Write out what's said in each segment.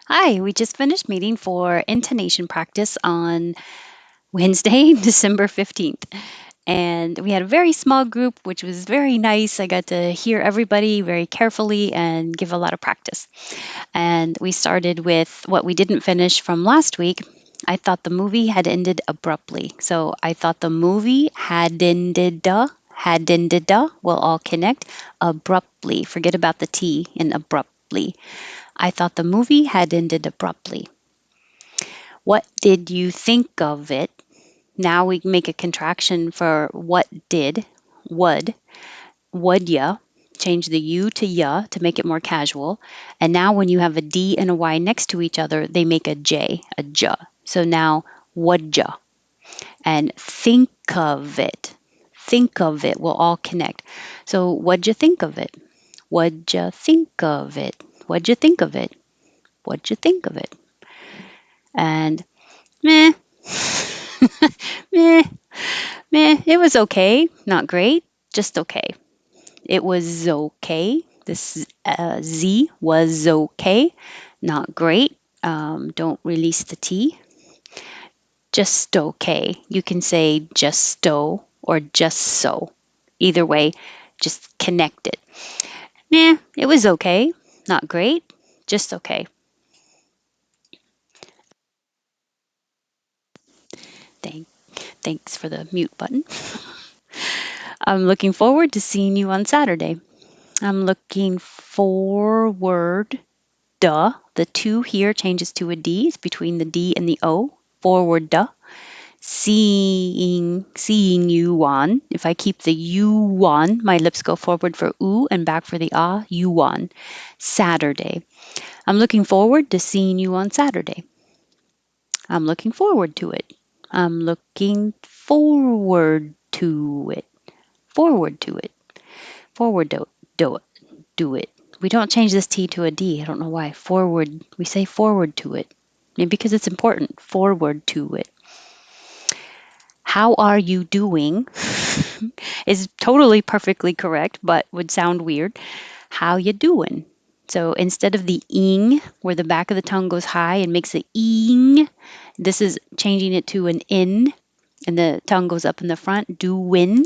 Hi, we just finished meeting for intonation practice on Wednesday, December 15th. And we had a very small group, which was very nice. I got to hear everybody very carefully and give a lot of practice. And we started with what we didn't finish from last week. I thought the movie had ended abruptly. So I thought the movie had ended, will all connect abruptly. Forget about the T in abruptly. I thought the movie had ended abruptly. What did you think of it? Now we make a contraction for what did, would ya. Change the U to ya to make it more casual. And now when you have a D and a Y next to each other, they make a J, a J. So now would ya. And think of it. Think of it will all connect. So what'd you think of it? What'd you think of it? What'd you think of it? What'd you think of it? And meh, meh, meh, it was okay. Not great, just okay. It was okay. This Z was okay. Not great. Don't release the T. Just okay. You can say just so or just so. Either way, just connect it. It was okay. Not great. Just okay. Thank, thanks for the mute button. I'm looking forward to seeing you on Saturday. I'm looking forward. Duh. The two here changes to a D. It's between the D and the O. Forward duh. Seeing you on. If I keep the you on, my lips go forward for oo and back for the ah. You on. Saturday. I'm looking forward to seeing you on Saturday. I'm looking forward to it. I'm looking forward to it. Forward to it. Forward do it. Do it. We don't change this T to a D. I don't know why. Forward. We say forward to it. Maybe because it's important. Forward to it. How are you doing? Is totally perfectly correct, but would sound weird. How you doing? So instead of the ing, where the back of the tongue goes high and makes the ing, this is changing it to an in, and the tongue goes up in the front. Do win.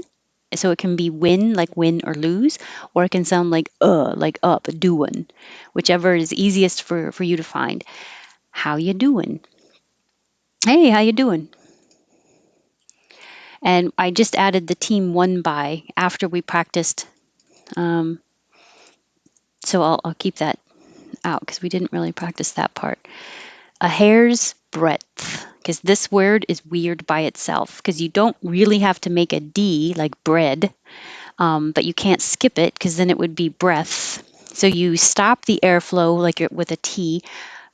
So it can be win, like win or lose, or it can sound like up, doing, whichever is easiest for you to find. How you doing? Hey, how you doing? And I just added the team one by after we practiced. Um, so I'll keep that out because we didn't really practice that part. A hair's breadth, because this word is weird by itself, because you don't really have to make a D like bread, but you can't skip it because then it would be breath. So you stop the airflow like with a T,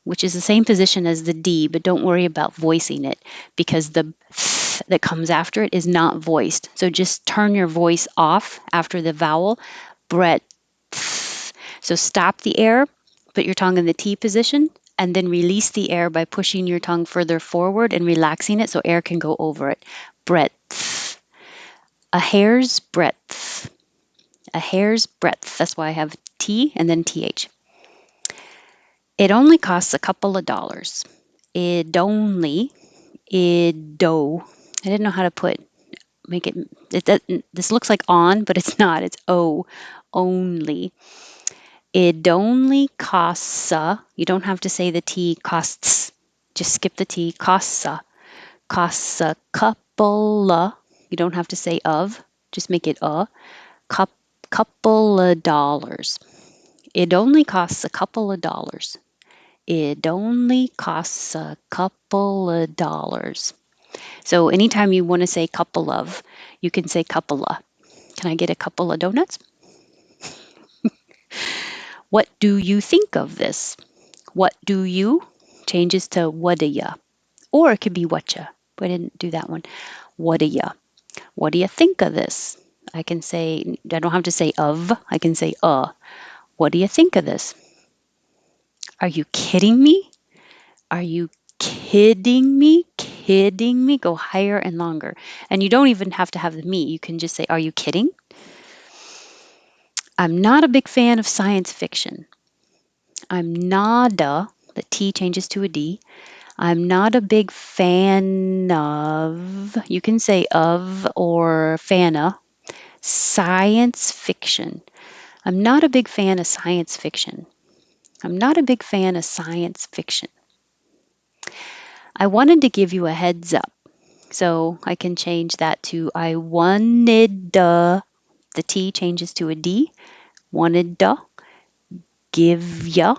which is the same position as the D, but don't worry about voicing it because the th that comes after it is not voiced. So just turn your voice off after the vowel, breadth. So stop the air, put your tongue in the T position, and then release the air by pushing your tongue further forward and relaxing it so air can go over it. Breadth. A hair's breadth. A hair's breadth. That's why I have T and then TH. It only costs a couple of dollars. It only, it do. I didn't know how to make it, this looks like on, but it's not. It's O, only. It only costs, you don't have to say the T costs. Just skip the T, costs, costs a couple, you don't have to say of, just make it a, cup, couple of dollars. It only costs a couple of dollars. It only costs a couple of dollars. So anytime you want to say couple of, you can say couple of. Can I get a couple of donuts? What do you think of this? What do you changes to what do ya? Or it could be what ya. But I didn't do that one. What do ya? What do you think of this? I can say, I don't have to say of, I can say What do you think of this? Are you kidding me? Are you kidding me? Kidding me? Go higher and longer. And you don't even have to have the me. You can just say, are you kidding? I'm not a big fan of science fiction. I'm nada, the T changes to a D. I'm not a big fan of, you can say of or fana, science fiction. I'm not a big fan of science fiction. I'm not a big fan of science fiction. I wanted to give you a heads up. So I can change that to I wanted the T changes to a D. Wanted to give ya,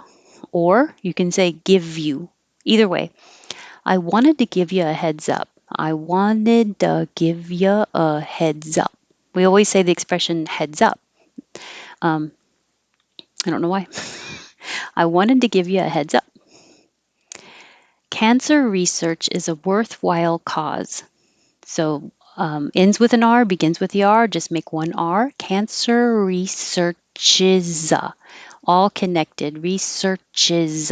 or you can say give you. Either way, I wanted to give you a heads up. I wanted to give you a heads up. We always say the expression heads up. Um, I don't know why. I wanted to give you a heads up. Cancer research is a worthwhile cause. So ends with an R, begins with the R, just make one R. Cancer researches, all connected, researches.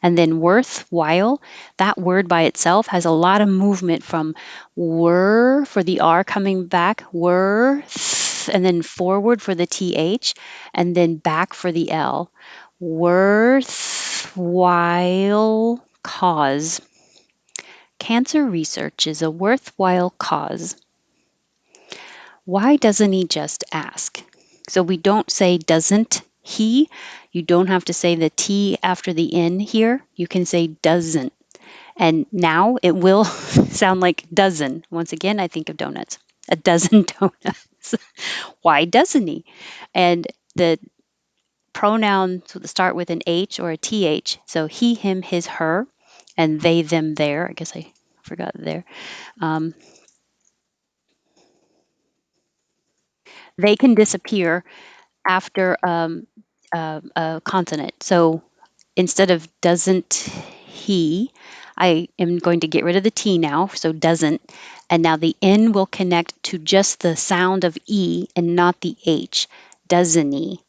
And then worthwhile, that word by itself has a lot of movement from were for the R coming back, worth, and then forward for the TH, and then back for the L. Worthwhile cause. Cancer research is a worthwhile cause. Why doesn't he just ask? So we don't say doesn't he. You don't have to say the T after the N here. You can say doesn't. And now it will sound like dozen. Once again, I think of donuts. A dozen donuts. Why doesn't he? And the pronouns start with an H or a TH. So he, him, his, her, and they, them, their. I guess I forgot there. Um, they can disappear after a consonant. So instead of doesn't he, I am going to get rid of the T now, so doesn't. And now the N will connect to just the sound of E and not the H. Doesn't he?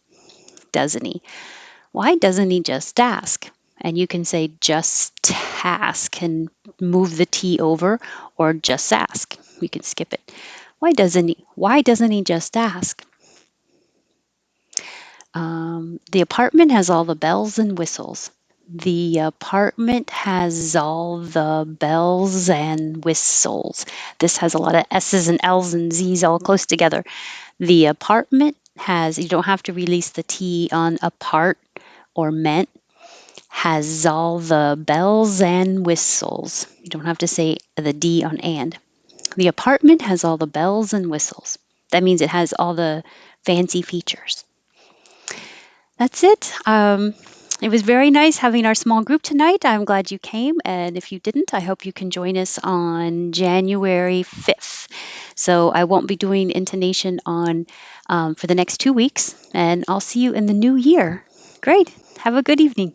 Doesn't he? Why doesn't he just ask? And you can say just ask and move the T over, or just ask. You can skip it. Why doesn't he? Why doesn't he just ask? The apartment has all the bells and whistles. The apartment has all the bells and whistles. This has a lot of S's and L's and Z's all close together. The apartment has, you don't have to release the T on apart or meant, has all the bells and whistles. You don't have to say the D on and. The apartment has all the bells and whistles. That means it has all the fancy features. That's it. It was very nice having our small group tonight. I'm glad you came. And if you didn't, I hope you can join us on January 5th. So I won't be doing intonation on for the next 2 weeks. And I'll see you in the new year. Great. Have a good evening.